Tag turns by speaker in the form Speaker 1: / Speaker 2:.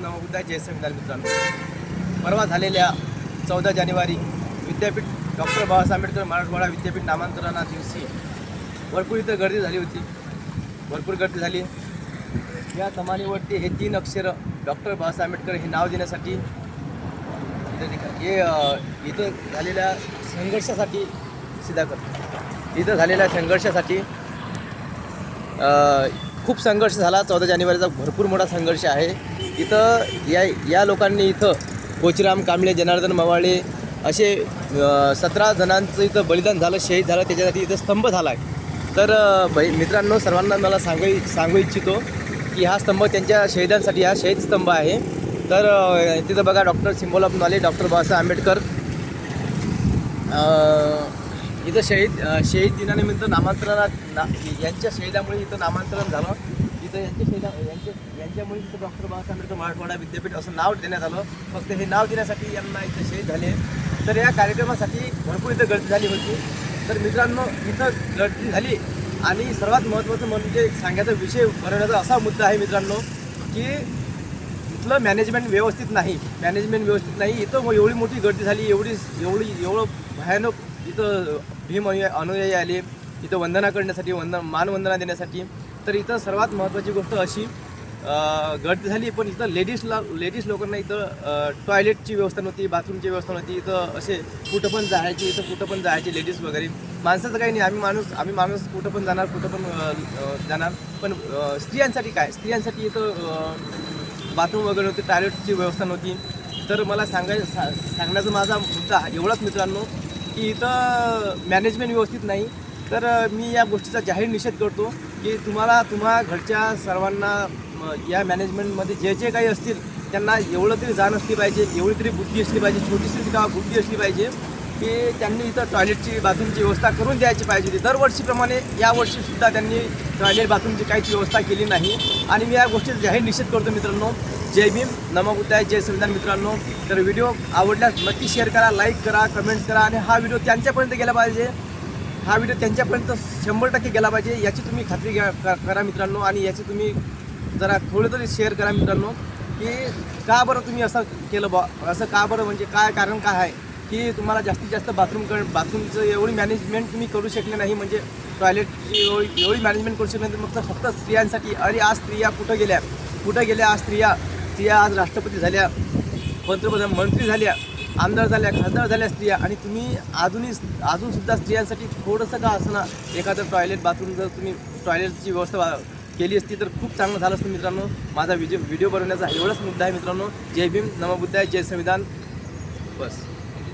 Speaker 1: नमोबुद्धाय जय संविधान. मित्रांनो, परवा झालेल्या 14 जानेवारी विद्यापीठ डॉक्टर बाबासाहेब आंबेडकर मराठवाडा विद्यापीठ नामांतरणा दिवशी भरपूर इथं गर्दी झाली होती. भरपूर गर्दी झाली. या कमानीवरती हे 3 अक्षर डॉक्टर बाबासाहेब आंबेडकर हे नाव देण्यासाठी हे इथं झालेल्या संघर्षासाठी इथं झालेल्या संघर्षासाठी खूप संघर्ष झाला. 14 जानेवारीचा भरपूर मोठा संघर्ष आहे. इथं या लोकांनी इथं कोचराम कांबळे, जनार्दन मवाळे असे 17 जणांचं इथं बलिदान झालं, शहीद झालं. त्याच्यासाठी इथं स्तंभ झाला आहे. तर मित्रांनो, सर्वांना मला सांगू इच्छितो की हा स्तंभ त्यांच्या शहीदांसाठी हा शहीद स्तंभ आहे. तर तिथं बघा, doctor symbol of knowledge doctor Babasaheb Ambedkar इथं शहीद दिनानिमित्त यांच्या शहीदामुळे इथं नामांतरण झालं. इथं यांच्यामुळे इथं डॉक्टर बाबासाहेब आंबेडकर मराठवाडा विद्यापीठ असं नाव देण्यात आलं. फक्त हे नाव देण्यासाठी यांना इथं शहीद झाले. तर या कार्यक्रमासाठी भरपूर इथं गर्दी झाली होती. तर मित्रांनो, इथं गर्दी झाली आणि सर्वात महत्त्वाचं म्हणजे सांगायचा विषय बनवण्याचा असा मुद्दा आहे मित्रांनो, की इथलं मॅनेजमेंट व्यवस्थित नाही. इथं एवढी मोठी गर्दी झाली, एवढं भयानक इथं भीम अनुयायी आले इथं वंदना करण्यासाठी, मानवंदना देण्यासाठी. तर इथं सर्वात महत्त्वाची गोष्ट अशी गर्दी झाली, पण इथं लेडीज लोकांना इथं टॉयलेटची व्यवस्था नव्हती, बाथरूमची व्यवस्था नव्हती. इथं असे कुठं पण जायचे लेडीज वगैरे. माणसाचं काही नाही, आम्ही माणूस कुठं पण जाणार. पण स्त्रियांसाठी काय, स्त्रियांसाठी इथं बाथरूम वगैरे नव्हती, टॉयलेटची व्यवस्था नव्हती. तर मला सांगण्याचा माझा मुद्दा एवढाच मित्रांनो, की इथं मॅनेजमेंट व्यवस्थित नाही. तर मी या गोष्टीचा जाहीर निषेध करतो की तुम्हा घरच्या सर्वांना या मॅनेजमेंटमध्ये जे काही असतील त्यांना एवढं तरी जाण असली पाहिजे, एवढी तरी बुद्धी असली पाहिजे, छोटीशी का बुद्धी असली पाहिजे की त्यांनी इथं टॉयलेटची बाथरूमची व्यवस्था करून द्यायची पाहिजे होती. दरवर्षीप्रमाणे यावर्षीसुद्धा त्यांनी टॉयलेट बाथरूमची काहीच व्यवस्था केली नाही. आणि मी या गोष्टीचा जाहीर निषेध करतो मित्रांनो. जय भीम, नमो बुद्धाय, जय संविधान. मित्रांनो, तर व्हिडिओ आवडल्यास नक्की शेअर करा, लाईक करा, कमेंट्स करा. आणि हा व्हिडिओ त्यांच्यापर्यंत गेला पाहिजे, 100% गेला पाहिजे याची तुम्ही खात्री करा मित्रांनो. आणि याची तुम्ही जरा थोडं तरी शेअर करा मित्रांनो, की का बरं तुम्ही असं केलं असं का बरं, म्हणजे काय कारण काय आहे की तुम्हाला जास्तीत जास्त बाथरूमचं एवढी मॅनेजमेंट तुम्ही करू शकले नाही, म्हणजे टॉयलेटची एवढी मॅनेजमेंट करू शकले नाही फक्त स्त्रियांसाठी. अरे आज स्त्रिया कुठं गेल्या आज स्त्रिया आज राष्ट्रपती झाल्या, पंतप्रधान, मंत्री झाल्या, आमदार झाल्या, खासदार झाल्या स्त्रिया. आणि तुम्ही अजूनसुद्धा स्त्रियांसाठी थोडंसं का असं ना एखादं टॉयलेट बाथरूम जर तुम्ही टॉयलेटची व्यवस्था केली असती तर खूप चांगलं झालं असतं मित्रांनो. माझा व्हिडिओ बनवण्याचा एवढाच मुद्दा आहे मित्रांनो. जय भीम, नमो बुद्धाय, जय संविधान. बस.